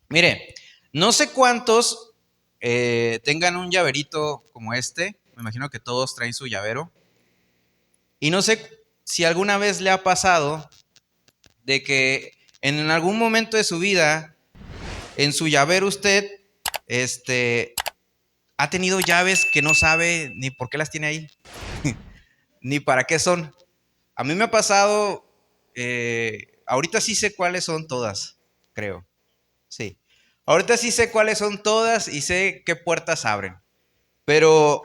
Mire, no sé cuántos tengan un llaverito como este. Me imagino que todos traen su llavero. Y no sé si alguna vez le ha pasado de que en algún momento de su vida, en su llavero usted, este, ha tenido llaves que no sabe ni por qué las tiene ahí, ni para qué son. A mí me ha pasado, ahorita sí sé cuáles son todas, creo. Sí. Ahorita sí sé cuáles son todas y sé qué puertas abren. Pero,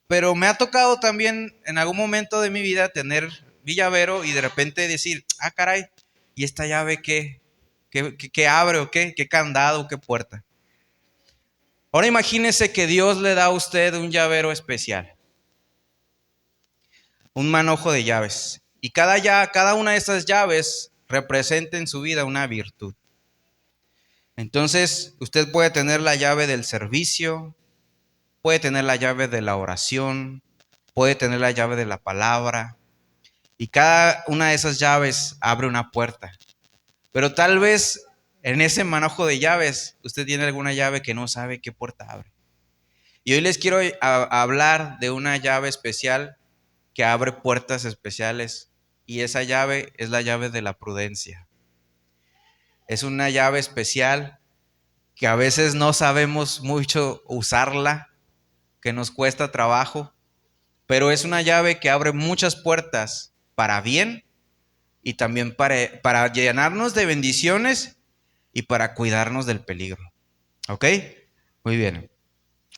pero me ha tocado también en algún momento de mi vida tener mi llavero y de repente decir, ah, caray, ¿y esta llave qué? ¿Qué abre o qué? ¿Qué candado o qué puerta? Ahora imagínese que Dios le da a usted un llavero especial, un manojo de llaves. Y cada una de esas llaves representa en su vida una virtud. Entonces, usted puede tener la llave del servicio, puede tener la llave de la oración, puede tener la llave de la palabra, y cada una de esas llaves abre una puerta. Pero tal vez en ese manojo de llaves usted tiene alguna llave que no sabe qué puerta abre. Y hoy les quiero hablar de una llave especial que abre puertas especiales, y esa llave es la llave de la prudencia. Es una llave especial que a veces no sabemos mucho usarla, que nos cuesta trabajo, pero es una llave que abre muchas puertas para bien y también para llenarnos de bendiciones y para cuidarnos del peligro. ¿Ok? Muy bien.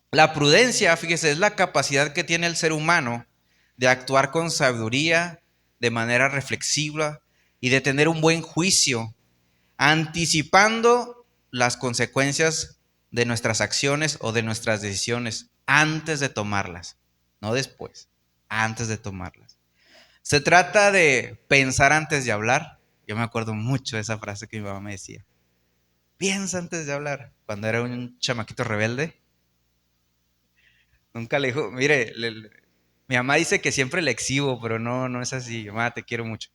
La prudencia, fíjese, es la capacidad que tiene el ser humano de actuar con sabiduría, de manera reflexiva y de tener un buen juicio, anticipando las consecuencias de nuestras acciones o de nuestras decisiones antes de tomarlas, no después, antes de tomarlas. Se trata de pensar antes de hablar. Yo me acuerdo mucho de esa frase que mi mamá me decía. Piensa antes de hablar. Cuando era un chamaquito rebelde, nunca le dijo, mire, mi mamá dice que siempre le exhibo, pero no, no es así. Mamá, te quiero mucho.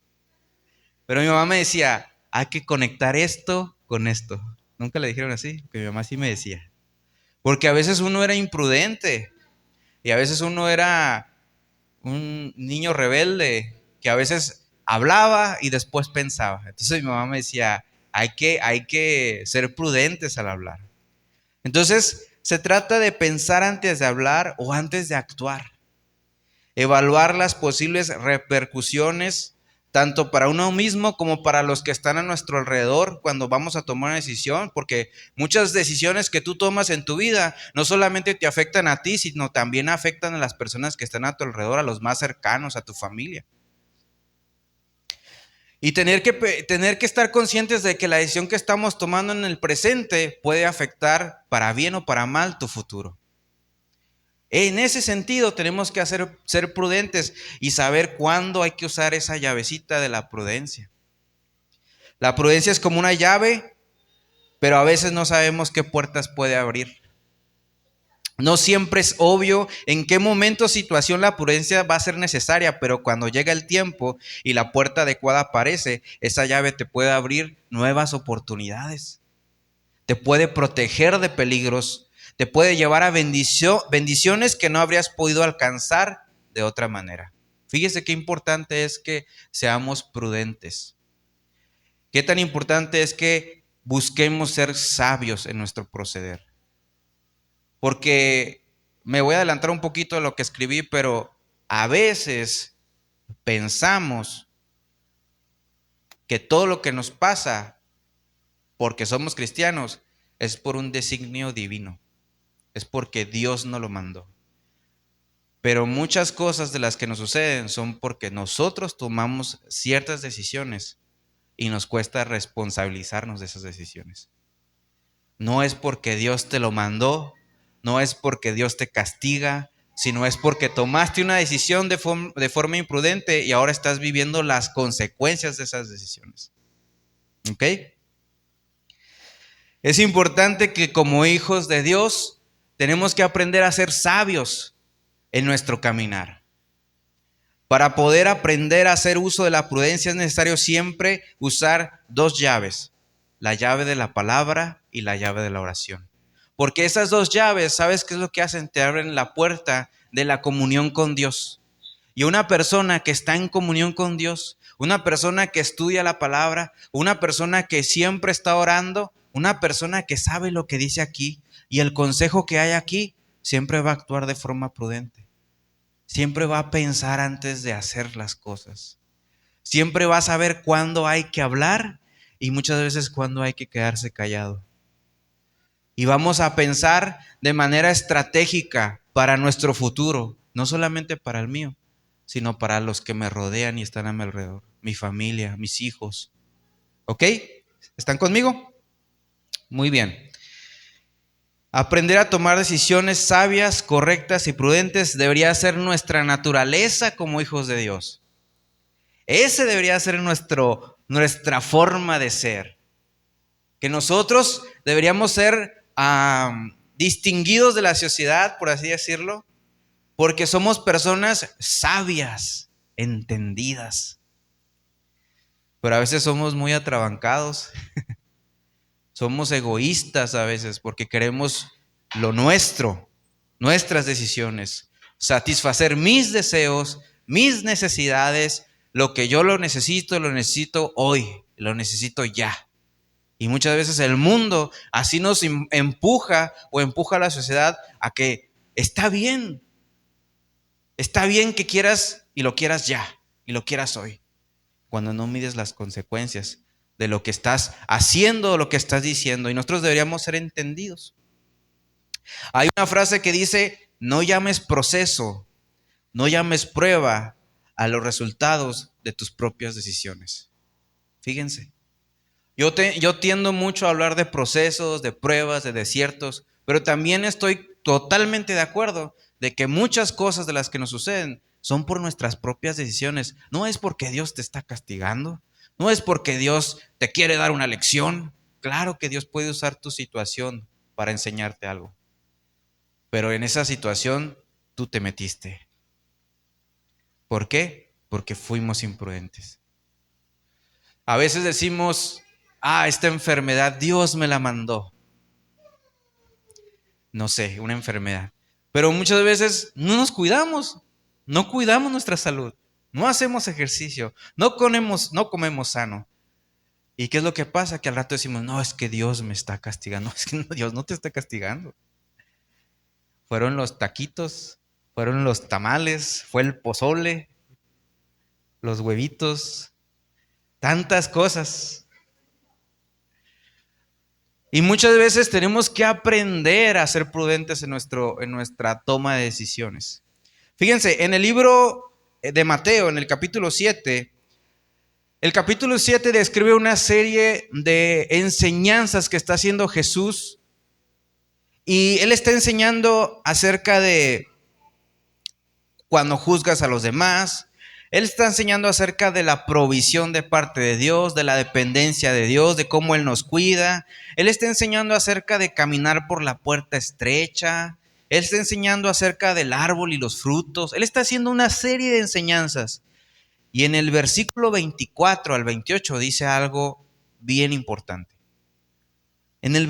Pero mi mamá me decía, hay que conectar esto con esto. Nunca le dijeron así, que mi mamá sí me decía. Porque a veces uno era imprudente y a veces uno era un niño rebelde que a veces hablaba y después pensaba. Entonces mi mamá me decía, hay que ser prudentes al hablar. Entonces se trata de pensar antes de hablar o antes de actuar. Evaluar las posibles repercusiones tanto para uno mismo como para los que están a nuestro alrededor cuando vamos a tomar una decisión, porque muchas decisiones que tú tomas en tu vida no solamente te afectan a ti, sino también afectan a las personas que están a tu alrededor, a los más cercanos, a tu familia. Y tener que estar conscientes de que la decisión que estamos tomando en el presente puede afectar para bien o para mal tu futuro. En ese sentido tenemos que ser prudentes y saber cuándo hay que usar esa llavecita de la prudencia. La prudencia es como una llave, pero a veces no sabemos qué puertas puede abrir. No siempre es obvio en qué momento o situación la prudencia va a ser necesaria, pero cuando llega el tiempo y la puerta adecuada aparece, esa llave te puede abrir nuevas oportunidades, te puede proteger de peligros, te puede llevar a bendiciones que no habrías podido alcanzar de otra manera. Fíjese qué importante es que seamos prudentes. Qué tan importante es que busquemos ser sabios en nuestro proceder. Porque me voy a adelantar un poquito de lo que escribí, pero a veces pensamos que todo lo que nos pasa porque somos cristianos es por un designio divino, es porque Dios nos lo mandó. Pero muchas cosas de las que nos suceden son porque nosotros tomamos ciertas decisiones y nos cuesta responsabilizarnos de esas decisiones. No es porque Dios te lo mandó, no es porque Dios te castiga, sino es porque tomaste una decisión de forma imprudente y ahora estás viviendo las consecuencias de esas decisiones. ¿Ok? Es importante que como hijos de Dios tenemos que aprender a ser sabios en nuestro caminar. Para poder aprender a hacer uso de la prudencia es necesario siempre usar dos llaves, la llave de la palabra y la llave de la oración. Porque esas dos llaves, ¿sabes qué es lo que hacen? Te abren la puerta de la comunión con Dios. Y una persona que está en comunión con Dios, una persona que estudia la palabra, una persona que siempre está orando, una persona que sabe lo que dice aquí y el consejo que hay aquí, siempre va a actuar de forma prudente. Siempre va a pensar antes de hacer las cosas. Siempre va a saber cuándo hay que hablar y muchas veces cuándo hay que quedarse callado. Y vamos a pensar de manera estratégica para nuestro futuro, no solamente para el mío, sino para los que me rodean y están a mi alrededor, mi familia, mis hijos. ¿Ok? ¿Están conmigo? Muy bien. Aprender a tomar decisiones sabias, correctas y prudentes debería ser nuestra naturaleza como hijos de Dios. Ese debería ser nuestra forma de ser. Que nosotros deberíamos ser distinguidos de la sociedad, por así decirlo, porque somos personas sabias, entendidas. Pero a veces somos muy atrabancados. Somos egoístas a veces porque queremos lo nuestro, nuestras decisiones, satisfacer mis deseos, mis necesidades, lo que yo lo necesito hoy, lo necesito ya. Y muchas veces el mundo así nos empuja a la sociedad a que está bien que quieras y lo quieras ya, y lo quieras hoy, cuando no mides las consecuencias de lo que estás haciendo o lo que estás diciendo. Y nosotros deberíamos ser entendidos. Hay una frase que dice: no llames proceso, no llames prueba a los resultados de tus propias decisiones. Fíjense, yo tiendo mucho a hablar de procesos, de pruebas, de desiertos, pero también estoy totalmente de acuerdo de que muchas cosas de las que nos suceden son por nuestras propias decisiones. No es porque Dios te está castigando, no es porque Dios te quiere dar una lección. Claro que Dios puede usar tu situación para enseñarte algo, pero en esa situación tú te metiste. ¿Por qué? Porque fuimos imprudentes. A veces decimos: esta enfermedad Dios me la mandó. No sé, una enfermedad. Pero muchas veces no nos cuidamos, no cuidamos nuestra salud, no hacemos ejercicio, no comemos sano. ¿Y qué es lo que pasa? Que al rato decimos: no, es que Dios me está castigando. Es que no, Dios no te está castigando. Fueron los taquitos, fueron los tamales, fue el pozole, los huevitos, tantas cosas. Y muchas veces tenemos que aprender a ser prudentes en nuestra toma de decisiones. Fíjense, en el libro de Mateo, en el capítulo 7, describe una serie de enseñanzas que está haciendo Jesús. Y Él está enseñando acerca de cuando juzgas a los demás. Él está enseñando acerca de la provisión de parte de Dios, de la dependencia de Dios, de cómo Él nos cuida. Él está enseñando acerca de caminar por la puerta estrecha. Él está enseñando acerca del árbol y los frutos. Él está haciendo una serie de enseñanzas. Y en el versículo 24 al 28 dice algo bien importante. En el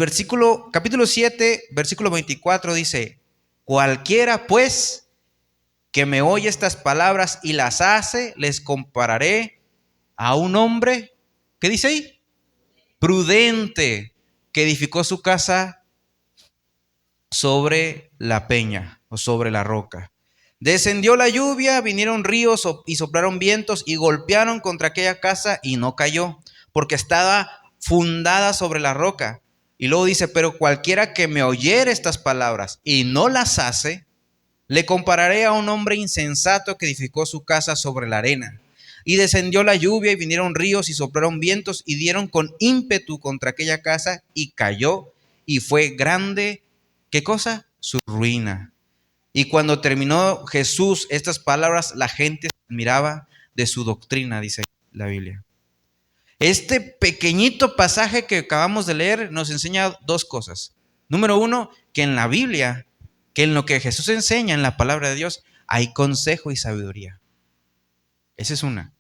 capítulo 7, versículo 24 dice: cualquiera pues que me oye estas palabras y las hace, les compararé a un hombre, ¿qué dice ahí? Prudente, que edificó su casa sobre la peña o sobre la roca. Descendió la lluvia, vinieron ríos y soplaron vientos y golpearon contra aquella casa y no cayó, porque estaba fundada sobre la roca. Y luego dice: pero cualquiera que me oyere estas palabras y no las hace, le compararé a un hombre insensato que edificó su casa sobre la arena. Y descendió la lluvia y vinieron ríos y soplaron vientos y dieron con ímpetu contra aquella casa y cayó, y fue grande, ¿qué cosa? Su ruina. Y cuando terminó Jesús estas palabras, la gente se admiraba de su doctrina, dice la Biblia. Este pequeñito pasaje que acabamos de leer nos enseña dos cosas. Número uno, que en la Biblia, que en lo que Jesús enseña en la palabra de Dios, hay consejo y sabiduría. Esa es una.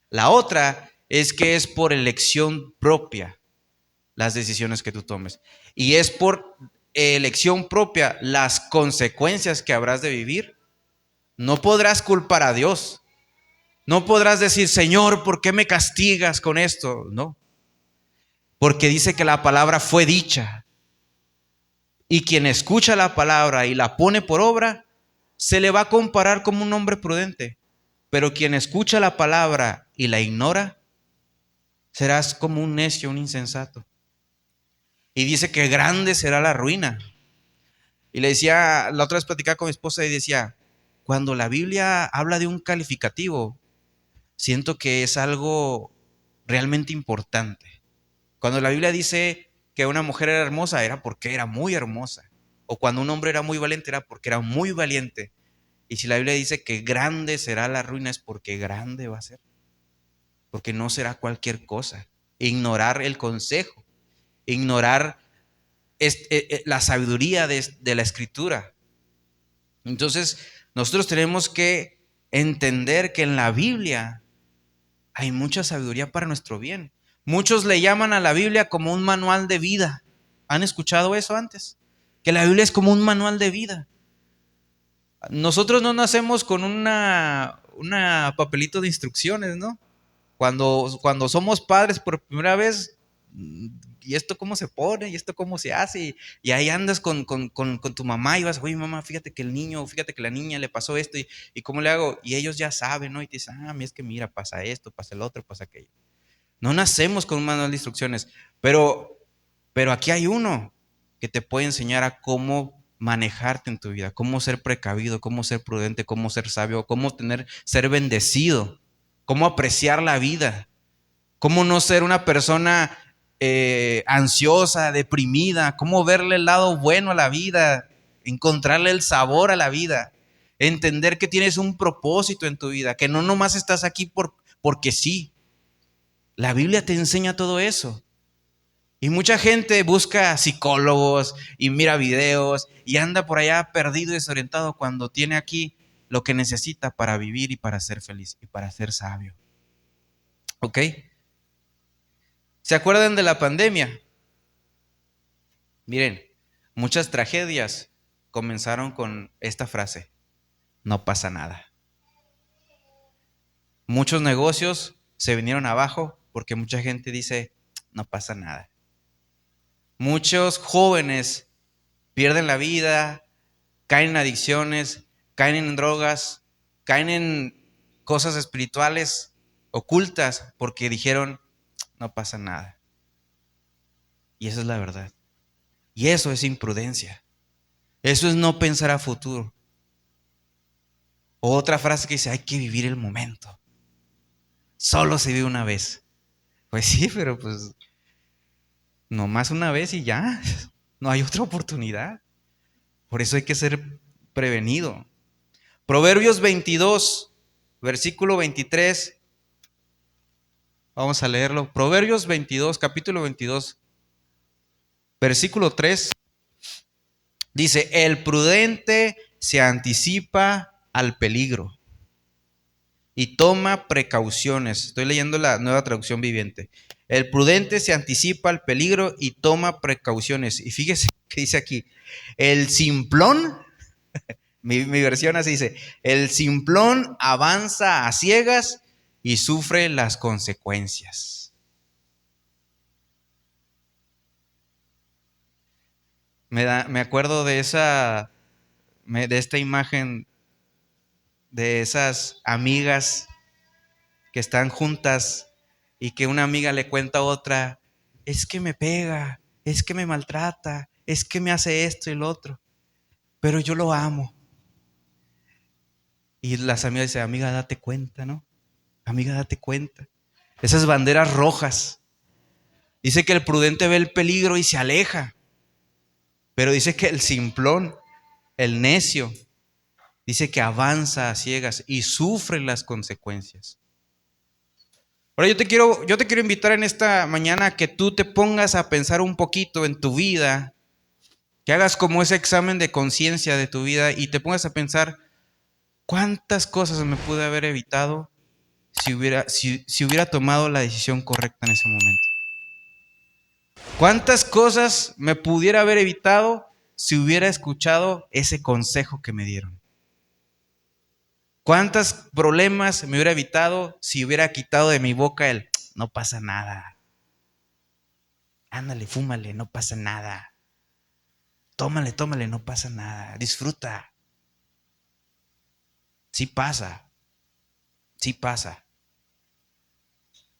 La otra es que es por elección propia. las decisiones que tú tomes. Y es por elección propia las consecuencias que habrás de vivir. No podrás culpar a Dios. No podrás decir, Señor, ¿por qué me castigas con esto? No, porque dice que la palabra fue dicha. Y quien escucha la palabra y la pone por obra, se le va a comparar como un hombre prudente. Pero quien escucha la palabra y la ignora, serás como un necio, un insensato. Y dice que grande será la ruina. Y le decía, la otra vez platicaba con mi esposa y decía, cuando la Biblia habla de un calificativo, siento que es algo realmente importante. Cuando la Biblia dice que una mujer era hermosa, era porque era muy hermosa. O cuando un hombre era muy valiente, era porque era muy valiente. Y si la Biblia dice que grande será la ruina, es porque grande va a ser. Porque no será cualquier cosa. Ignorar el consejo, ignorar la sabiduría de la Escritura. Entonces, nosotros tenemos que entender que en la Biblia hay mucha sabiduría para nuestro bien. Muchos le llaman a la Biblia como un manual de vida. ¿Han escuchado eso antes? Que la Biblia es como un manual de vida. Nosotros no nacemos con una papelito de instrucciones, ¿no? Cuando somos padres por primera vez, ¿y esto cómo se pone? ¿Y esto cómo se hace? Y ahí andas con tu mamá y vas, oye mamá, fíjate que el niño, fíjate que la niña le pasó esto y cómo le hago. Y ellos ya saben, ¿no? Y te dicen, a mí es que mira, pasa esto, pasa el otro, pasa aquello. No nacemos con un manual de instrucciones, pero aquí hay uno que te puede enseñar a cómo manejarte en tu vida, cómo ser precavido, cómo ser prudente, cómo ser sabio, cómo ser bendecido, cómo apreciar la vida, cómo no ser una persona ansiosa, deprimida, cómo verle el lado bueno a la vida, encontrarle el sabor a la vida, entender que tienes un propósito en tu vida, que no nomás estás aquí porque sí. La Biblia te enseña todo eso. Y mucha gente busca psicólogos y mira videos y anda por allá perdido y desorientado cuando tiene aquí lo que necesita para vivir y para ser feliz y para ser sabio. ¿Ok? ¿Se acuerdan de la pandemia? Miren, muchas tragedias comenzaron con esta frase: no pasa nada. Muchos negocios se vinieron abajo porque mucha gente dice, no pasa nada. Muchos jóvenes pierden la vida, caen en adicciones, caen en drogas, caen en cosas espirituales ocultas porque dijeron, no pasa nada. Y esa es la verdad. Y eso es imprudencia. Eso es no pensar a futuro. Otra frase que dice, hay que vivir el momento. Solo se vive una vez. Pues sí, pero pues nomás una vez y ya. No hay otra oportunidad. Por eso hay que ser prevenido. Proverbios 22, versículo 23. Vamos a leerlo. Proverbios 22, capítulo 22, versículo 3. Dice, el prudente se anticipa al peligro y toma precauciones. Estoy leyendo la Nueva Traducción Viviente. El prudente se anticipa al peligro y toma precauciones. Y fíjese que dice aquí, el simplón, mi versión así dice, el simplón avanza a ciegas y sufre las consecuencias. Me acuerdo de esta imagen de esas amigas que están juntas y que una amiga le cuenta a otra, es que me pega, es que me maltrata, es que me hace esto y lo otro, pero yo lo amo. Y las amigas dicen, amiga, date cuenta, ¿no? Amiga, date cuenta. Esas banderas rojas. Dice que el prudente ve el peligro y se aleja, pero dice que el simplón, el necio, dice que avanza a ciegas y sufre las consecuencias. Ahora yo te quiero invitar en esta mañana a que tú te pongas a pensar un poquito en tu vida, que hagas como ese examen de conciencia de tu vida y te pongas a pensar cuántas cosas me pude haber evitado si hubiera tomado la decisión correcta en ese momento. ¿Cuántas cosas me pudiera haber evitado si hubiera escuchado ese consejo que me dieron? ¿Cuántos problemas me hubiera evitado si hubiera quitado de mi boca el no pasa nada? Ándale, fúmale, no pasa nada. Tómale, tómale, no pasa nada. Disfruta. Sí pasa, sí pasa.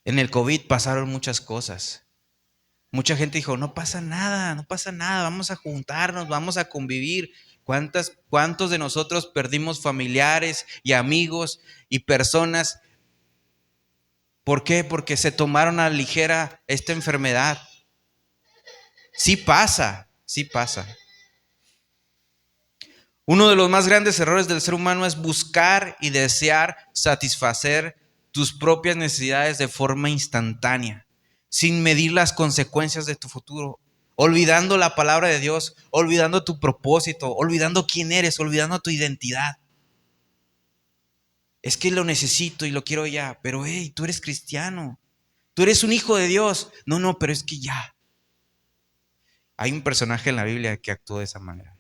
En el COVID pasaron muchas cosas. Mucha gente dijo, no pasa nada, no pasa nada, vamos a juntarnos, vamos a convivir. ¿Cuántos de nosotros perdimos familiares y amigos y personas? ¿Por qué? Porque se tomaron a la ligera esta enfermedad. Sí pasa, sí pasa. Uno de los más grandes errores del ser humano es buscar y desear satisfacer tus propias necesidades de forma instantánea, sin medir las consecuencias de tu futuro, olvidando la palabra de Dios, olvidando tu propósito, olvidando quién eres, olvidando tu identidad. Es que lo necesito y lo quiero ya, pero hey, tú eres cristiano, tú eres un hijo de Dios. No, pero es que ya. Hay un personaje en la Biblia que actuó de esa manera.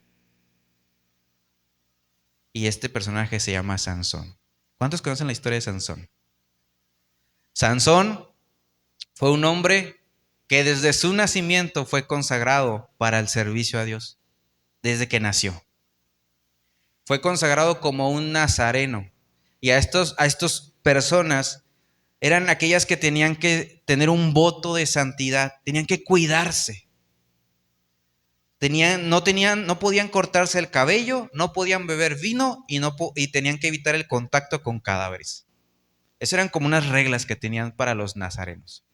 Y este personaje se llama Sansón. ¿Cuántos conocen la historia de Sansón? Sansón fue un hombre que desde su nacimiento fue consagrado para el servicio a Dios, desde que nació. Fue consagrado como un nazareno. Y a estos personas eran aquellas que tenían que tener un voto de santidad, tenían que cuidarse. No podían cortarse el cabello, no podían beber vino y tenían que evitar el contacto con cadáveres. Esas eran como unas reglas que tenían para los nazarenos.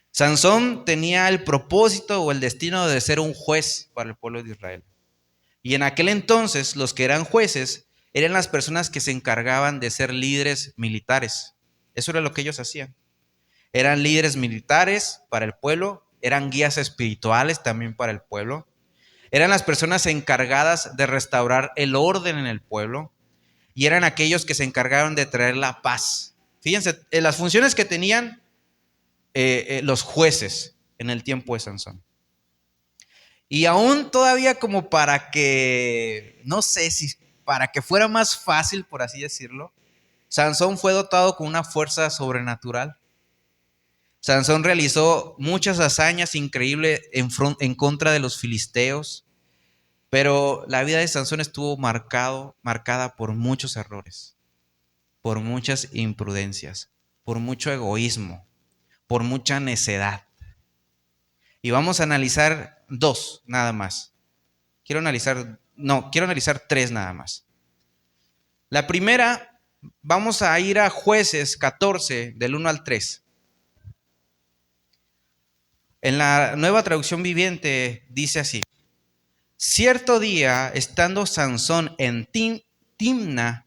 Sansón tenía el propósito o el destino de ser un juez para el pueblo de Israel. Y en aquel entonces los que eran jueces eran las personas que se encargaban de ser líderes militares. Eso era lo que ellos hacían. Eran líderes militares para el pueblo, eran guías espirituales también para el pueblo. Eran las personas encargadas de restaurar el orden en el pueblo y eran aquellos que se encargaron de traer la paz. Fíjense, las funciones que tenían los jueces en el tiempo de Sansón. Y aún todavía como para que, no sé si para que fuera más fácil, por así decirlo, Sansón fue dotado con una fuerza sobrenatural. Sansón realizó muchas hazañas increíbles en contra de los filisteos, pero la vida de Sansón estuvo marcada por muchos errores, por muchas imprudencias, por mucho egoísmo, por mucha necedad. Y vamos a analizar dos nada más. Quiero analizar tres nada más. La primera, vamos a ir a Jueces 14, del 1 al 3. En la Nueva Traducción Viviente dice así: cierto día, estando Sansón en Timna,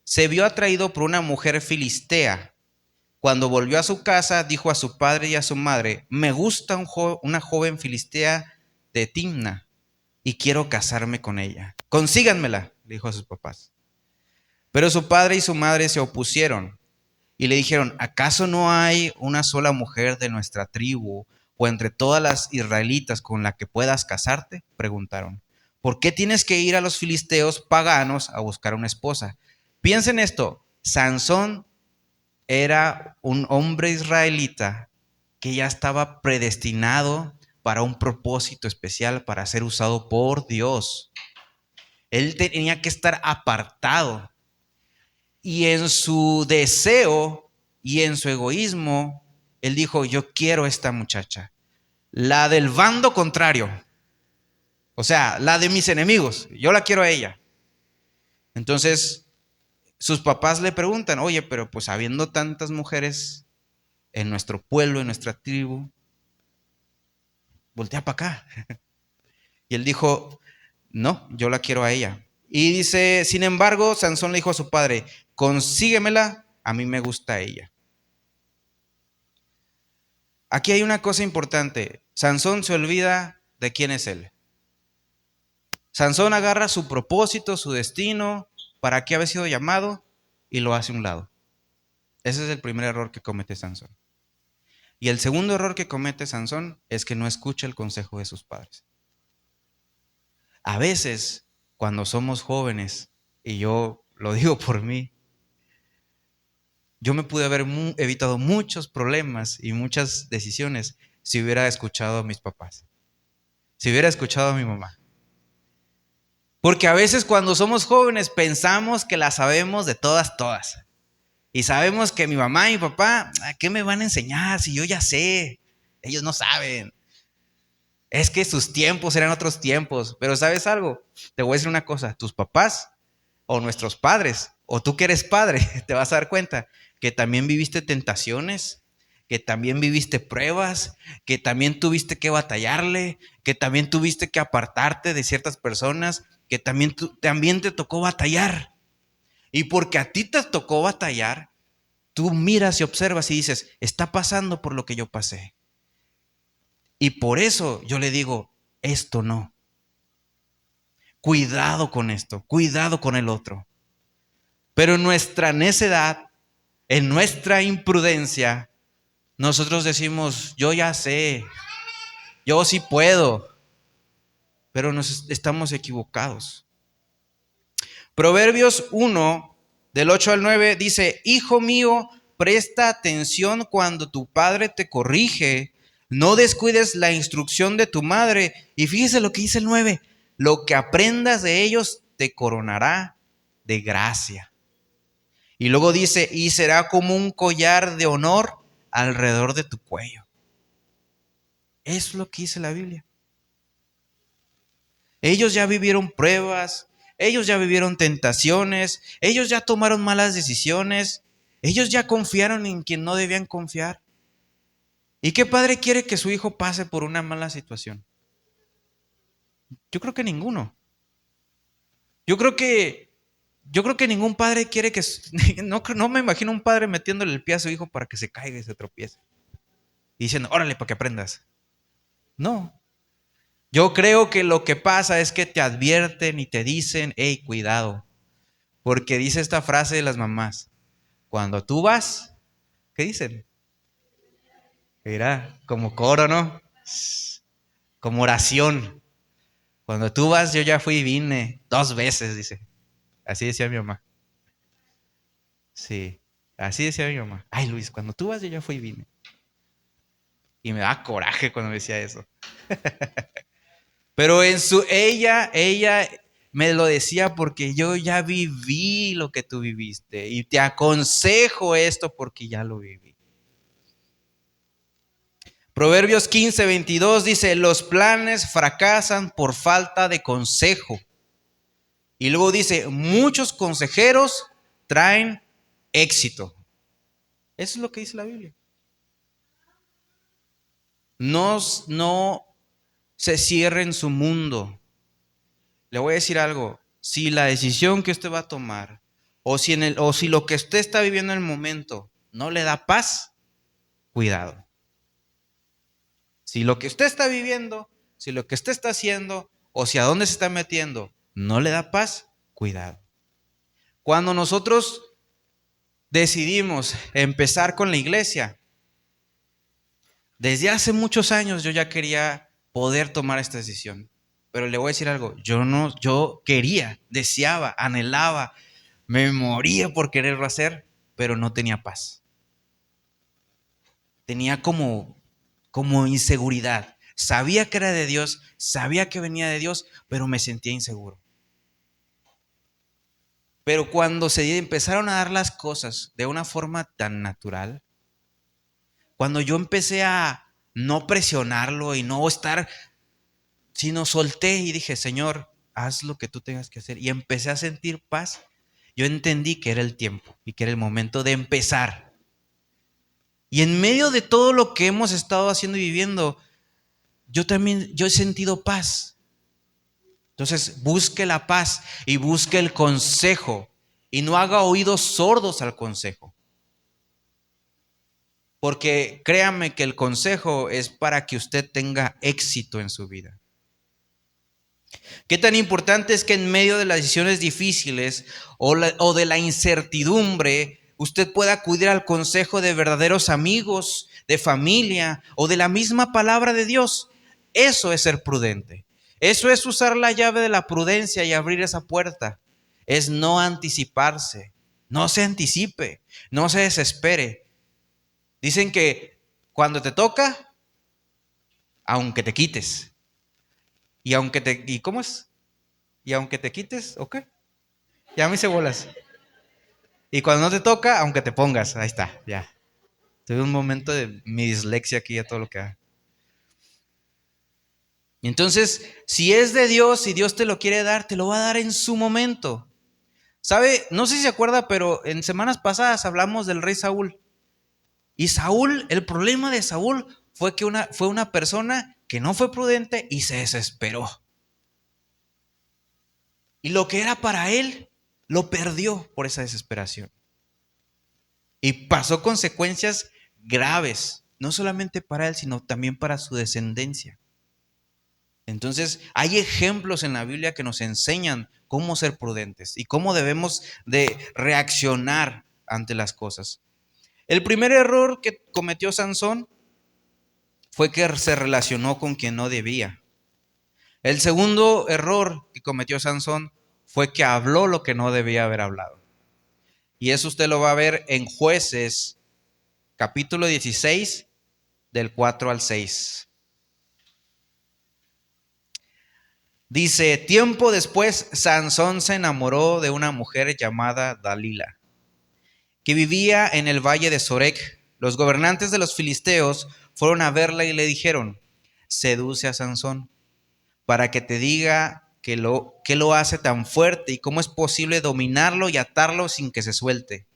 se vio atraído por una mujer filistea. Cuando volvió a su casa, dijo a su padre y a su madre: me gusta una joven filistea de Timna y quiero casarme con ella. Consíganmela, le dijo a sus papás. Pero su padre y su madre se opusieron y le dijeron: ¿acaso no hay una sola mujer de nuestra tribu o entre todas las israelitas con la que puedas casarte? Preguntaron. ¿Por qué tienes que ir a los filisteos paganos a buscar una esposa? Piensen esto: Sansón era un hombre israelita que ya estaba predestinado para un propósito especial, para ser usado por Dios. Él tenía que estar apartado. Y en su deseo y en su egoísmo, él dijo: yo quiero a esta muchacha, la del bando contrario, o sea, la de mis enemigos, yo la quiero a ella. Entonces, sus papás le preguntan: oye, pero pues habiendo tantas mujeres en nuestro pueblo, en nuestra tribu, voltea para acá. Y él dijo: no, yo la quiero a ella. Y dice: sin embargo, Sansón le dijo a su padre: consíguemela, a mí me gusta ella. Aquí hay una cosa importante. Sansón se olvida de quién es él. Sansón agarra su propósito, su destino, para qué había sido llamado, y lo hace a un lado. Ese es el primer error que comete Sansón. Y el segundo error que comete Sansón es que no escucha el consejo de sus padres. A veces, cuando somos jóvenes, y yo lo digo por mí, yo me pude haber evitado muchos problemas y muchas decisiones si hubiera escuchado a mis papás, si hubiera escuchado a mi mamá. Porque a veces cuando somos jóvenes pensamos que la sabemos de todas, todas. Y sabemos que mi mamá y mi papá, ¿a qué me van a enseñar si yo ya sé? Ellos no saben. Es que sus tiempos eran otros tiempos. Pero ¿sabes algo? Te voy a decir una cosa. Tus papás o nuestros padres, o tú que eres padre, te vas a dar cuenta que también viviste tentaciones, que también viviste pruebas, que también tuviste que batallarle, que también tuviste que apartarte de ciertas personas, que también te tocó batallar. Y porque a ti te tocó batallar, tú miras y observas y dices, está pasando por lo que yo pasé. Y por eso yo le digo, esto no. Cuidado con esto, cuidado con el otro. Pero en nuestra necedad, en nuestra imprudencia, nosotros decimos, yo ya sé, yo sí puedo, pero nos estamos equivocados. Proverbios 1, del 8 al 9, dice, hijo mío, presta atención cuando tu padre te corrige, no descuides la instrucción de tu madre. Y fíjese lo que dice el 9, lo que aprendas de ellos te coronará de gracia. Y luego dice, y será como un collar de honor alrededor de tu cuello. Eso es lo que dice la Biblia. Ellos ya vivieron pruebas, ellos ya vivieron tentaciones, ellos ya tomaron malas decisiones, ellos ya confiaron en quien no debían confiar. ¿Y qué padre quiere que su hijo pase por una mala situación? Yo creo que ninguno. Yo creo que ningún padre quiere que... No me imagino un padre metiéndole el pie a su hijo para que se caiga y se tropiece. Y diciendo, órale, para que aprendas. No. Yo creo que lo que pasa es que te advierten y te dicen, hey, cuidado. Porque dice esta frase de las mamás, cuando tú vas, ¿qué dicen? Mira, como coro, ¿no? Como oración. Cuando tú vas, yo ya fui y vine 2 veces, dice. Así decía mi mamá. Sí, así decía mi mamá. Ay, Luis, cuando tú vas, yo ya fui y vine. Y me da coraje cuando me decía eso. Pero ella me lo decía porque yo ya viví lo que tú viviste. Y te aconsejo esto porque ya lo viví. Proverbios 15:22 dice, los planes fracasan por falta de consejo. Y luego dice, muchos consejeros traen éxito. Eso es lo que dice la Biblia. No se cierre en su mundo. Le voy a decir algo. Si la decisión que usted va a tomar, o si lo que usted está viviendo en el momento no le da paz, cuidado. Si lo que usted está viviendo, si lo que usted está haciendo, o si a dónde se está metiendo, no le da paz, cuidado. Cuando nosotros decidimos empezar con la iglesia, desde hace muchos años yo ya quería poder tomar esta decisión. Pero le voy a decir algo, yo quería, deseaba, anhelaba, me moría por quererlo hacer, pero no tenía paz. Tenía como inseguridad. Sabía que era de Dios, sabía que venía de Dios, pero me sentía inseguro. Pero cuando se empezaron a dar las cosas de una forma tan natural, cuando yo empecé a no presionarlo y no estar, sino solté y dije, Señor, haz lo que tú tengas que hacer. Y empecé a sentir paz. Yo entendí que era el tiempo y que era el momento de empezar. Y en medio de todo lo que hemos estado haciendo y viviendo, yo he sentido paz. Entonces, busque la paz y busque el consejo y no haga oídos sordos al consejo. Porque créame que el consejo es para que usted tenga éxito en su vida. ¿Qué tan importante es que en medio de las decisiones difíciles o de la incertidumbre usted puede acudir al consejo de verdaderos amigos, de familia o de la misma palabra de Dios. Eso es ser prudente. Eso es usar la llave de la prudencia y abrir esa puerta. Es no anticiparse. No se anticipe. No se desespere. Dicen que cuando te toca, aunque te quites. ¿Y cómo es? Y aunque te quites, ¿ok? Ya me hice bolas. Y cuando no te toca, aunque te pongas. Ahí está, ya. Tuve un momento de mi dislexia aquí a todo lo que hago. Entonces, si es de Dios, si Dios te lo quiere dar, te lo va a dar en su momento. ¿Sabe? No sé si se acuerda, pero en semanas pasadas hablamos del rey Saúl. Y Saúl, el problema de Saúl fue que fue una persona que no fue prudente y se desesperó. Y lo que era para él, lo perdió por esa desesperación. Y pasó consecuencias graves, no solamente para él, sino también para su descendencia. Entonces, hay ejemplos en la Biblia que nos enseñan cómo ser prudentes y cómo debemos de reaccionar ante las cosas. El primer error que cometió Sansón fue que se relacionó con quien no debía. El segundo error que cometió Sansón fue que habló lo que no debía haber hablado. Y eso usted lo va a ver en Jueces, capítulo 16, del 4 al 6. Dice, tiempo después, Sansón se enamoró de una mujer llamada Dalila, que vivía en el valle de Sorek. Los gobernantes de los filisteos fueron a verla y le dijeron, seduce a Sansón para que te diga qué lo hace tan fuerte y cómo es posible dominarlo y atarlo sin que se suelte.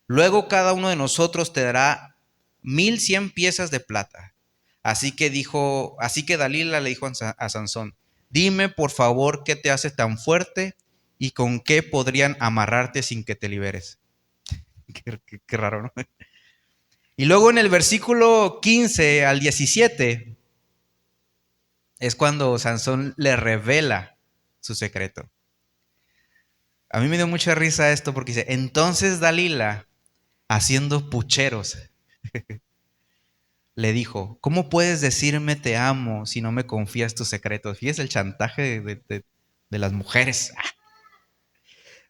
Luego cada uno de nosotros te dará 1,100 piezas de plata. Así que Dalila le dijo a Sansón, dime por favor qué te hace tan fuerte y con qué podrían amarrarte sin que te liberes. Qué raro, ¿no? Y luego en el versículo 15 al 17 es cuando Sansón le revela su secreto. A mí me dio mucha risa esto porque dice, entonces Dalila, haciendo pucheros, le dijo, ¿cómo puedes decirme te amo si no me confías tus secretos? Fíjese el chantaje de las mujeres.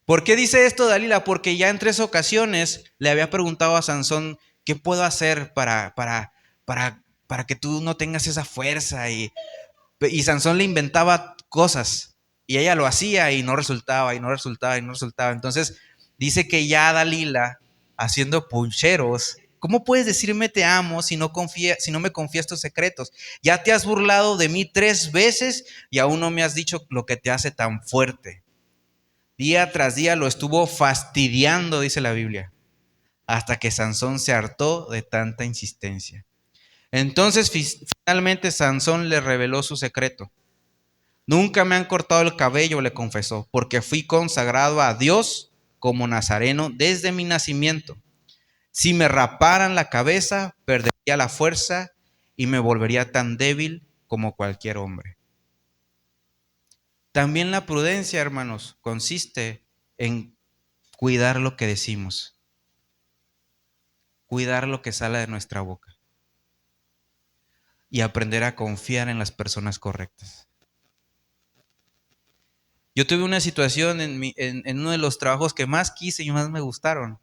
¿Por qué dice esto Dalila? Porque ya en 3 ocasiones le había preguntado a Sansón, ¿qué puedo hacer para que tú no tengas esa fuerza? Y Sansón le inventaba cosas y ella lo hacía y no resultaba, y no resultaba, y no resultaba. Entonces dice que ya Dalila, haciendo pucheros, ¿cómo puedes decirme te amo si no me confías tus secretos? Ya te has burlado de mí 3 veces y aún no me has dicho lo que te hace tan fuerte. Día tras día lo estuvo fastidiando, dice la Biblia, hasta que Sansón se hartó de tanta insistencia. Entonces finalmente Sansón le reveló su secreto. Nunca me han cortado el cabello, le confesó, porque fui consagrado a Dios como nazareno desde mi nacimiento. Si me raparan la cabeza, perdería la fuerza y me volvería tan débil como cualquier hombre. También la prudencia, hermanos, consiste en cuidar lo que decimos, cuidar lo que sale de nuestra boca y aprender a confiar en las personas correctas. Yo tuve una situación en uno de los trabajos que más quise y más me gustaron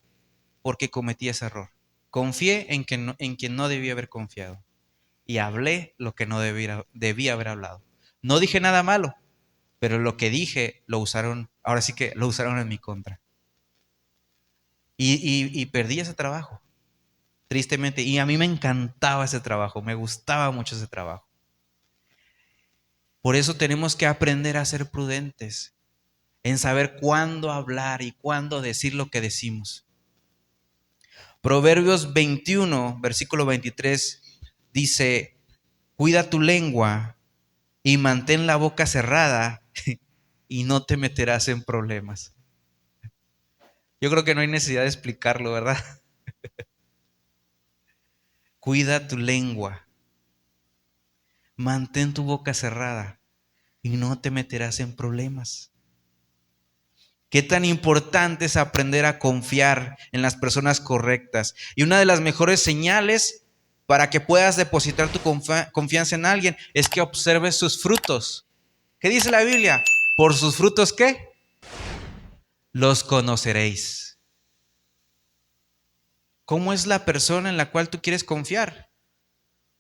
porque cometí ese error. Confié en quien no debía haber confiado y hablé lo que no debía haber hablado. No dije nada malo, pero lo que dije lo usaron, ahora sí que lo usaron en mi contra. Y perdí ese trabajo, tristemente. Y a mí me encantaba ese trabajo, me gustaba mucho ese trabajo. Por eso tenemos que aprender a ser prudentes, en saber cuándo hablar y cuándo decir lo que decimos. Proverbios 21, versículo 23, dice, cuida tu lengua y mantén la boca cerrada y no te meterás en problemas. Yo creo que no hay necesidad de explicarlo, ¿verdad? Cuida tu lengua, mantén tu boca cerrada y no te meterás en problemas. Qué tan importante es aprender a confiar en las personas correctas. Y una de las mejores señales para que puedas depositar tu confianza en alguien es que observes sus frutos. ¿Qué dice la Biblia? ¿Por sus frutos qué? Los conoceréis. ¿Cómo es la persona en la cual tú quieres confiar?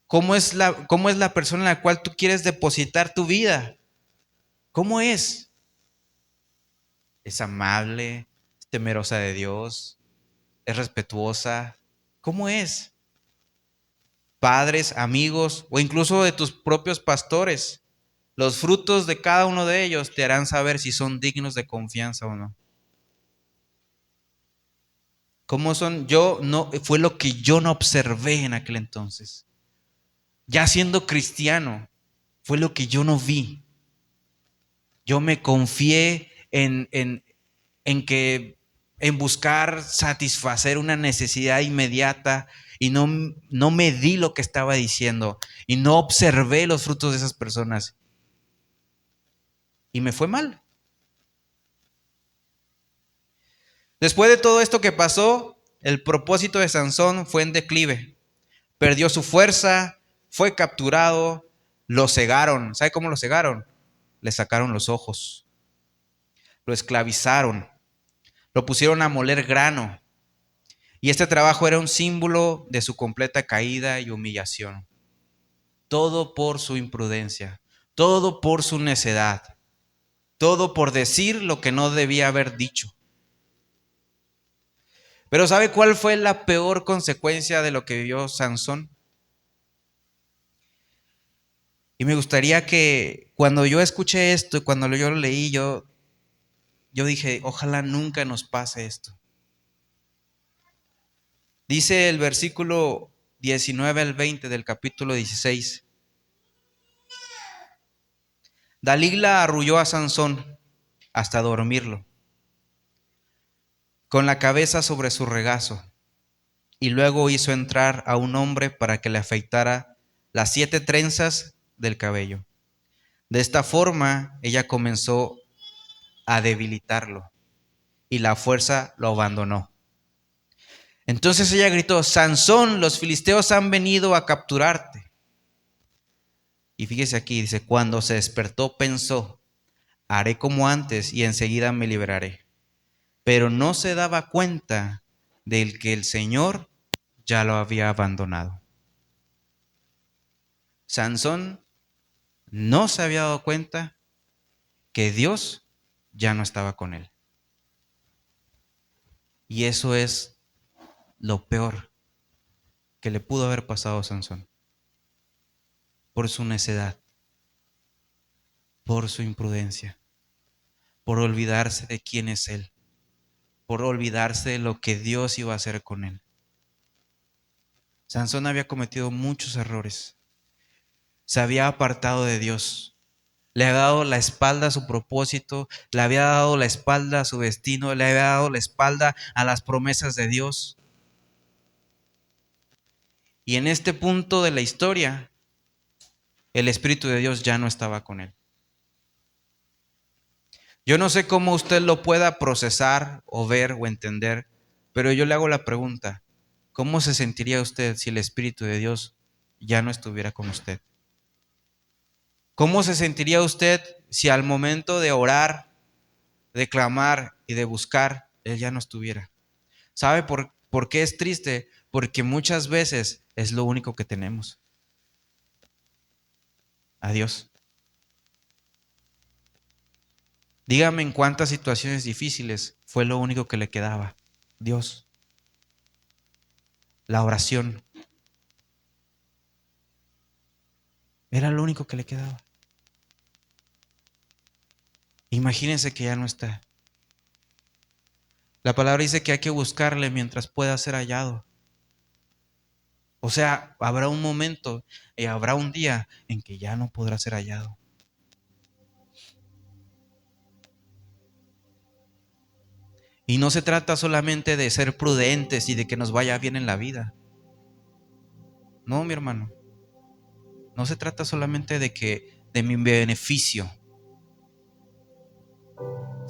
¿Cómo es la persona en la cual tú quieres depositar tu vida? ¿Cómo es? ¿Es amable? ¿Es temerosa de Dios? ¿Es respetuosa? ¿Cómo es? Padres, amigos o incluso de tus propios pastores. Los frutos de cada uno de ellos te harán saber si son dignos de confianza o no. ¿Cómo son? Fue lo que yo no observé en aquel entonces. Ya siendo cristiano, fue lo que yo no vi. Yo me confié en buscar satisfacer una necesidad inmediata y no medí lo que estaba diciendo y no observé los frutos de esas personas. Y me fue mal. Después de todo esto que pasó, el propósito de Sansón fue en declive. Perdió su fuerza, fue capturado, lo cegaron. ¿Sabe cómo lo cegaron? Le sacaron los ojos, lo esclavizaron, lo pusieron a moler grano. Y este trabajo era un símbolo de su completa caída y humillación. Todo por su imprudencia, todo por su necedad, todo por decir lo que no debía haber dicho. Pero ¿sabe cuál fue la peor consecuencia de lo que vivió Sansón? Y me gustaría que cuando yo escuché esto y cuando yo lo leí, yo dije, ojalá nunca nos pase esto. Dice el versículo 19 al 20 del capítulo 16. Dalila arrulló a Sansón hasta dormirlo, con la cabeza sobre su regazo, y luego hizo entrar a un hombre para que le afeitara las 7 trenzas del cabello. De esta forma, ella comenzó a debilitarlo y la fuerza lo abandonó. Entonces ella gritó: Sansón, los filisteos han venido a capturarte. Y fíjese aquí, dice, cuando se despertó pensó, haré como antes y enseguida me liberaré. Pero no se daba cuenta del que el Señor ya lo había abandonado. Sansón no se había dado cuenta que Dios ya no estaba con él. Y eso es lo peor que le pudo haber pasado a Sansón. Por su necedad, por su imprudencia, por olvidarse de quién es él, por olvidarse de lo que Dios iba a hacer con él. Sansón había cometido muchos errores. Se había apartado de Dios. Le había dado la espalda a su propósito, le había dado la espalda a su destino, le había dado la espalda a las promesas de Dios. Y en este punto de la historia, el Espíritu de Dios ya no estaba con él. Yo no sé cómo usted lo pueda procesar o ver o entender, pero yo le hago la pregunta: ¿cómo se sentiría usted si el Espíritu de Dios ya no estuviera con usted? ¿Cómo se sentiría usted si al momento de orar, de clamar y de buscar, Él ya no estuviera? ¿Sabe por qué es triste? Porque muchas veces es lo único que tenemos. A Dios. Dígame en cuántas situaciones difíciles fue lo único que le quedaba. Dios. La oración. Era lo único que le quedaba. Imagínense que ya no está. La palabra dice que hay que buscarle mientras pueda ser hallado. O sea, habrá un momento y habrá un día en que ya no podrá ser hallado. Y no se trata solamente de ser prudentes y de que nos vaya bien en la vida. No, mi hermano. No se trata solamente de mi beneficio.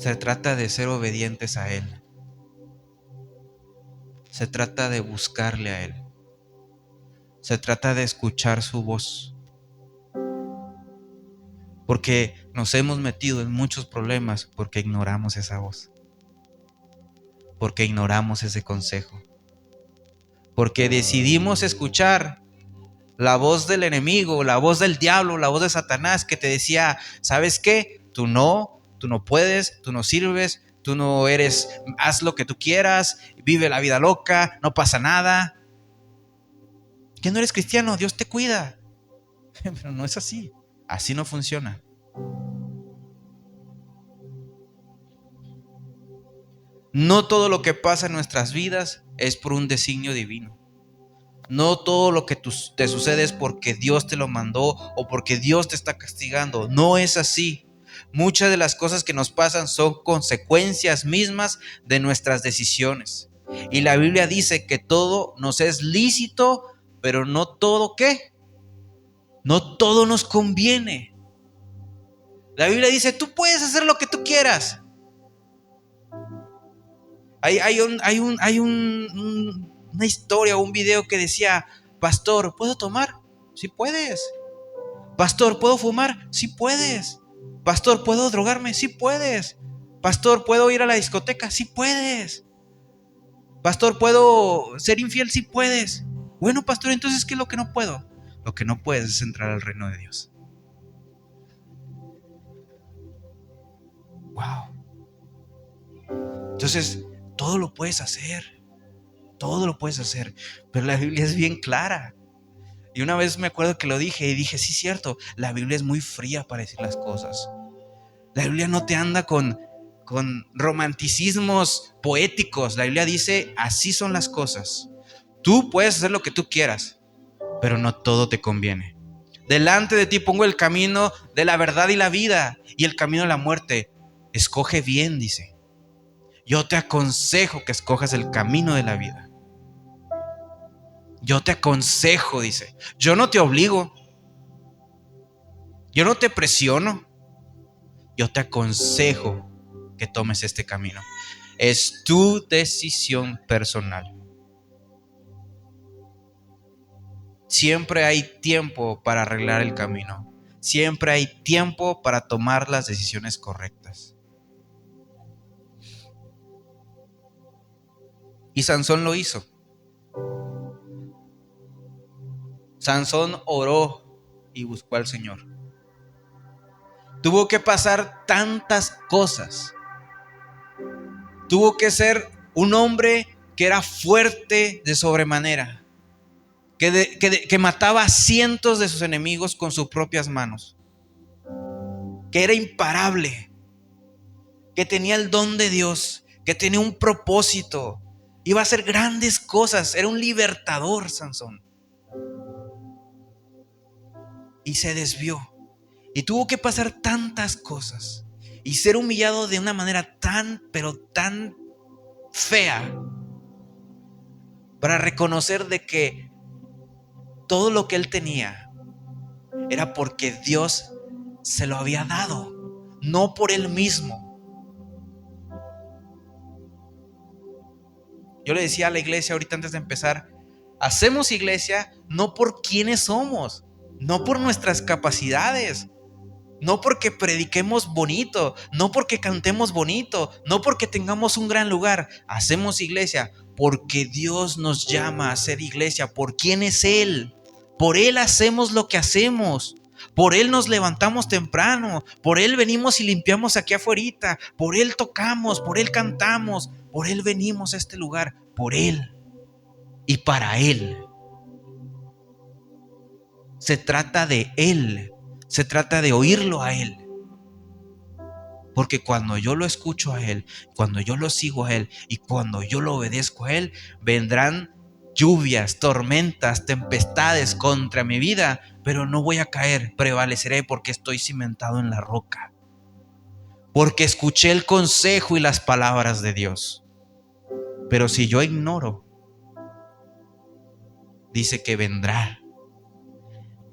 Se trata de ser obedientes a Él. Se trata de buscarle a Él. Se trata de escuchar su voz. Porque nos hemos metido en muchos problemas porque ignoramos esa voz. Porque ignoramos ese consejo. Porque decidimos escuchar la voz del enemigo, la voz del diablo, la voz de Satanás que te decía, ¿sabes qué? Tú no puedes, tú no sirves, tú no eres, haz lo que tú quieras, vive la vida loca, no pasa nada. ¿Que no eres cristiano? Dios te cuida. Pero no es así, así no funciona. No todo lo que pasa en nuestras vidas es por un designio divino. No todo lo que te sucede es porque Dios te lo mandó o porque Dios te está castigando. No es así. Muchas de las cosas que nos pasan son consecuencias mismas de nuestras decisiones. Y la Biblia dice que todo nos es lícito, pero no todo ¿qué? No todo nos conviene. La Biblia dice, tú puedes hacer lo que tú quieras. Hay una historia o un video que decía, pastor, ¿puedo tomar? Sí puedes. Pastor, ¿puedo fumar? Sí puedes. Pastor, ¿puedo drogarme? Sí puedes. Pastor, ¿puedo ir a la discoteca? Sí puedes. Pastor, ¿puedo ser infiel? Sí puedes. Bueno, pastor, entonces, ¿qué es lo que no puedo? Lo que no puedes es entrar al reino de Dios. Wow. Entonces, todo lo puedes hacer. Todo lo puedes hacer. Pero la Biblia es bien clara. Y una vez me acuerdo que lo dije y dije, sí, cierto, la Biblia es muy fría para decir las cosas. La Biblia no te anda con romanticismos poéticos. La Biblia dice, así son las cosas. Tú puedes hacer lo que tú quieras, pero no todo te conviene. Delante de ti pongo el camino de la verdad y la vida, y el camino de la muerte. Escoge bien, dice. Yo te aconsejo que escojas el camino de la vida. Yo te aconsejo, dice. Yo no te obligo. Yo no te presiono. Yo te aconsejo que tomes este camino. Es tu decisión personal. Siempre hay tiempo para arreglar el camino. Siempre hay tiempo para tomar las decisiones correctas. Y Sansón lo hizo. Sansón oró y buscó al Señor. Tuvo que pasar tantas cosas. Tuvo que ser un hombre que era fuerte de sobremanera, que mataba a cientos de sus enemigos con sus propias manos, que era imparable, que tenía el don de Dios, que tenía un propósito, iba a hacer grandes cosas, era un libertador Sansón. Y se desvió. Y tuvo que pasar tantas cosas y ser humillado de una manera tan, pero tan fea, para reconocer de que todo lo que él tenía era porque Dios se lo había dado, no por él mismo. Yo le decía a la iglesia ahorita antes de empezar, hacemos iglesia no por quienes somos, no por nuestras capacidades, no porque prediquemos bonito, no porque cantemos bonito, no porque tengamos un gran lugar. Hacemos iglesia porque Dios nos llama a ser iglesia. ¿Por quién es Él? Por Él hacemos lo que hacemos. Por Él nos levantamos temprano. Por Él venimos y limpiamos aquí afuera. Por Él tocamos, por Él cantamos. Por Él venimos a este lugar. Por Él y para Él. Se trata de Él. Se trata de oírlo a Él. Porque cuando yo lo escucho a Él, cuando yo lo sigo a Él y cuando yo lo obedezco a Él, vendrán lluvias, tormentas, tempestades contra mi vida, pero no voy a caer, prevaleceré porque estoy cimentado en la roca. Porque escuché el consejo y las palabras de Dios. Pero si yo ignoro, dice que vendrá.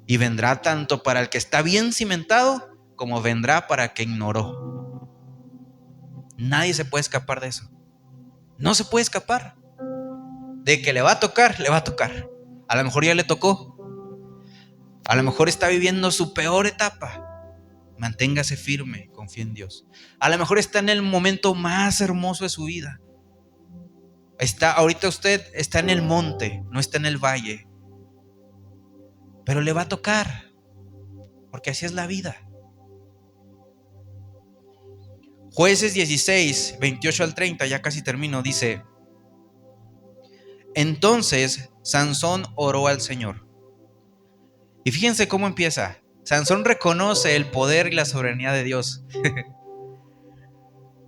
Y vendrá tanto para el que está bien cimentado como vendrá para el que ignoró. Nadie se puede escapar de eso. No se puede escapar. De que le va a tocar, le va a tocar. A lo mejor ya le tocó. A lo mejor está viviendo su peor etapa. Manténgase firme, confía en Dios. A lo mejor está en el momento más hermoso de su vida. Ahorita usted está en el monte, no está en el valle. Pero le va a tocar, porque así es la vida. Jueces 16, 28 al 30, ya casi termino, dice: entonces Sansón oró al Señor. Y fíjense cómo empieza. Sansón reconoce el poder y la soberanía de Dios.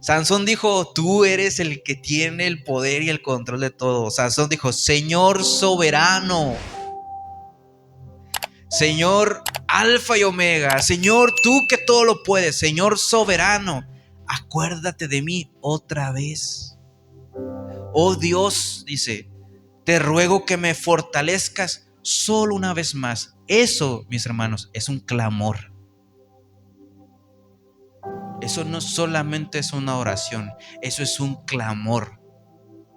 Sansón dijo: tú eres el que tiene el poder y el control de todo. Sansón dijo: Señor soberano, Señor Alfa y Omega, Señor tú que todo lo puedes, Señor soberano, acuérdate de mí otra vez. Oh Dios, dice, te ruego que me fortalezcas solo una vez más. Eso, mis hermanos, es un clamor. Eso no solamente es una oración, eso es un clamor.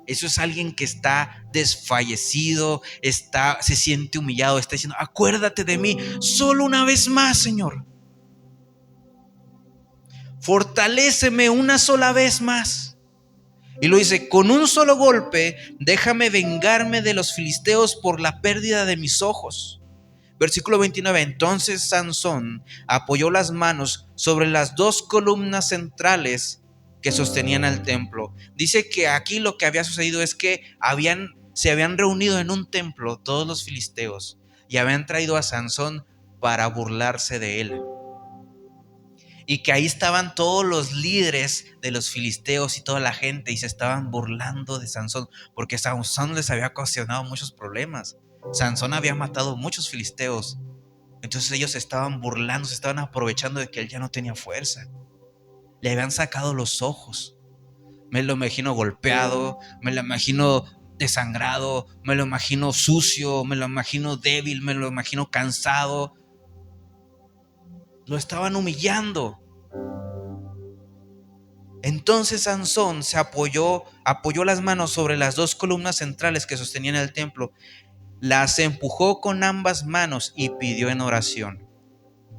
Eso es alguien que está desfallecido, se siente humillado, está diciendo: acuérdate de mí solo una vez más, Señor. Fortaléceme una sola vez más. Y lo dice: con un solo golpe, déjame vengarme de los filisteos por la pérdida de mis ojos. Versículo 29. Entonces Sansón apoyó las manos sobre las dos columnas centrales que sostenían al templo. Dice que aquí lo que había sucedido es que se habían reunido en un templo todos los filisteos y habían traído a Sansón para burlarse de él. Y que ahí estaban todos los líderes de los filisteos y toda la gente y se estaban burlando de Sansón, porque Sansón les había ocasionado muchos problemas. Sansón había matado muchos filisteos. Entonces ellos se estaban burlando, se estaban aprovechando de que él ya no tenía fuerza. Le habían sacado los ojos. Me lo imagino golpeado, me lo imagino desangrado, me lo imagino sucio, me lo imagino débil, me lo imagino cansado. Lo estaban humillando. Entonces Sansón apoyó las manos sobre las dos columnas centrales que sostenían el templo, las empujó con ambas manos y pidió en oración: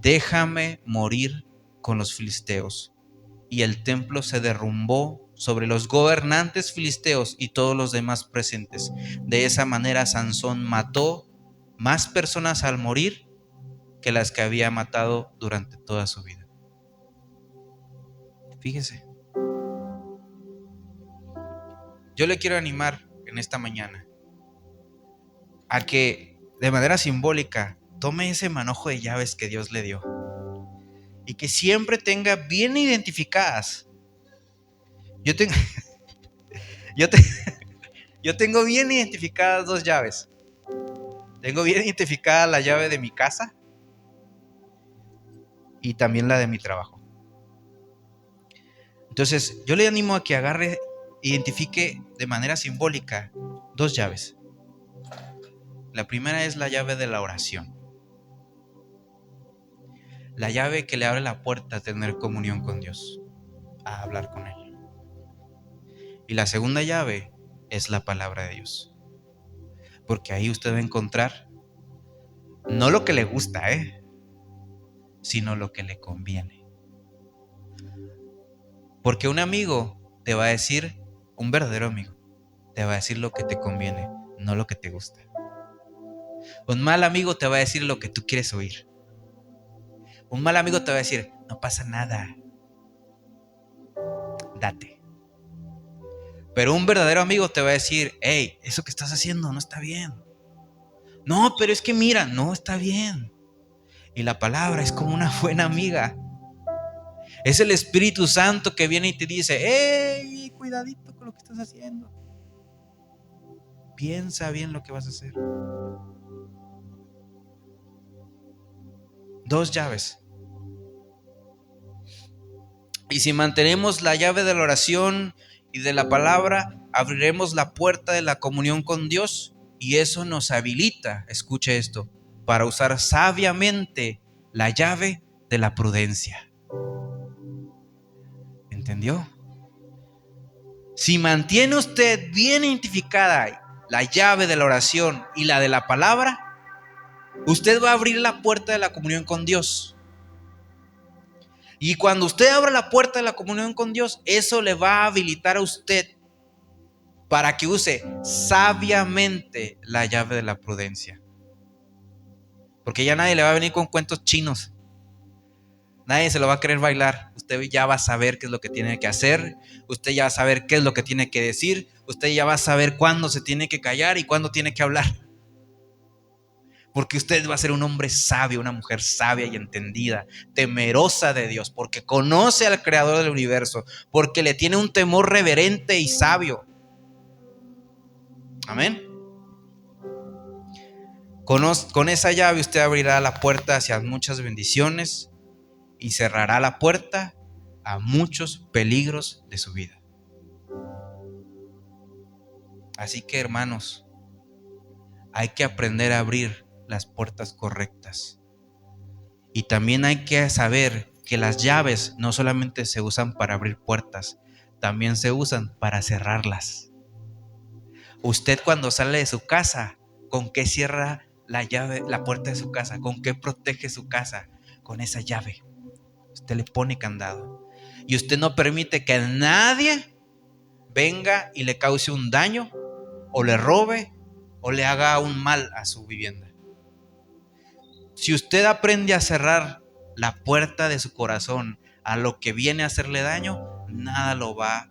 déjame morir con los filisteos. Y el templo se derrumbó sobre los gobernantes filisteos y todos los demás presentes. De esa manera Sansón mató más personas al morir que las que había matado durante toda su vida. Fíjese. Yo le quiero animar en esta mañana a que de manera simbólica tome ese manojo de llaves que Dios le dio y que siempre tenga bien identificadas. Yo tengo, yo, te, yo tengo bien identificadas dos llaves. Tengo bien identificada la llave de mi casa y también la de mi trabajo. Entonces yo le animo a que identifique de manera simbólica dos llaves. La primera es la llave de la oración. La llave que le abre la puerta a tener comunión con Dios, a hablar con Él. Y la segunda llave es la palabra de Dios. Porque ahí usted va a encontrar no lo que le gusta, sino lo que le conviene. Porque un amigo te va a decir, un verdadero amigo, te va a decir lo que te conviene, no lo que te gusta. Un mal amigo te va a decir lo que tú quieres oír. Un mal amigo te va a decir: no pasa nada, date. Pero un verdadero amigo te va a decir: hey, eso que estás haciendo no está bien. No, pero es que mira, no está bien. Y la palabra es como una buena amiga. Es el Espíritu Santo que viene y te dice: hey, cuidadito con lo que estás haciendo. Piensa bien lo que vas a hacer. Dos llaves. Y si mantenemos la llave de la oración y de la palabra, abriremos la puerta de la comunión con Dios, y eso nos habilita, escuche esto, para usar sabiamente la llave de la prudencia. ¿Entendió? Si mantiene usted bien identificada la llave de la oración y la de la palabra, usted va a abrir la puerta de la comunión con Dios. Y cuando usted abra la puerta de la comunión con Dios, eso le va a habilitar a usted para que use sabiamente la llave de la prudencia. Porque ya nadie le va a venir con cuentos chinos. Nadie se lo va a querer bailar. Usted ya va a saber qué es lo que tiene que hacer. Usted ya va a saber qué es lo que tiene que decir. Usted ya va a saber cuándo se tiene que callar y cuándo tiene que hablar. Porque usted va a ser un hombre sabio, una mujer sabia y entendida, temerosa de Dios, porque conoce al Creador del universo, porque le tiene un temor reverente y sabio. Amén. Con esa llave usted abrirá la puerta hacia muchas bendiciones y cerrará la puerta a muchos peligros de su vida. Así que, hermanos, hay que aprender a abrir las puertas correctas. Y también hay que saber que las llaves no solamente se usan para abrir puertas, también se usan para cerrarlas. Usted cuando sale de su casa, ¿con qué cierra la llave, la puerta de su casa? ¿Con qué protege su casa? Con esa llave. Usted le pone candado. Y usted no permite que nadie venga y le cause un daño, o le robe, o le haga un mal a su vivienda. Si usted aprende a cerrar la puerta de su corazón a lo que viene a hacerle daño, nada lo va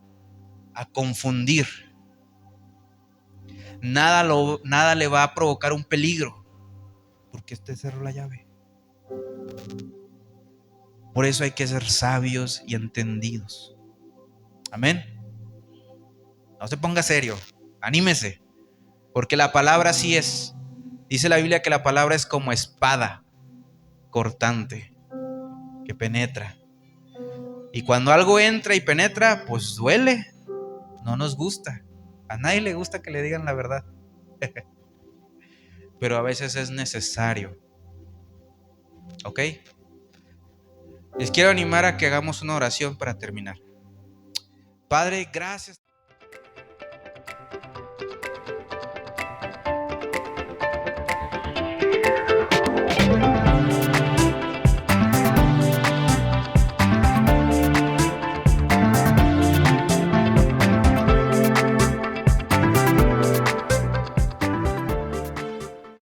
a confundir. Nada le va a provocar un peligro, porque usted cerró la llave. Por eso hay que ser sabios y entendidos. Amén. No se ponga serio, anímese, porque la palabra sí es. Dice la Biblia que la palabra es como espada cortante que penetra. Y cuando algo entra y penetra, pues duele. No nos gusta. A nadie le gusta que le digan la verdad. Pero a veces es necesario. ¿Ok? Les quiero animar a que hagamos una oración para terminar. Padre, gracias.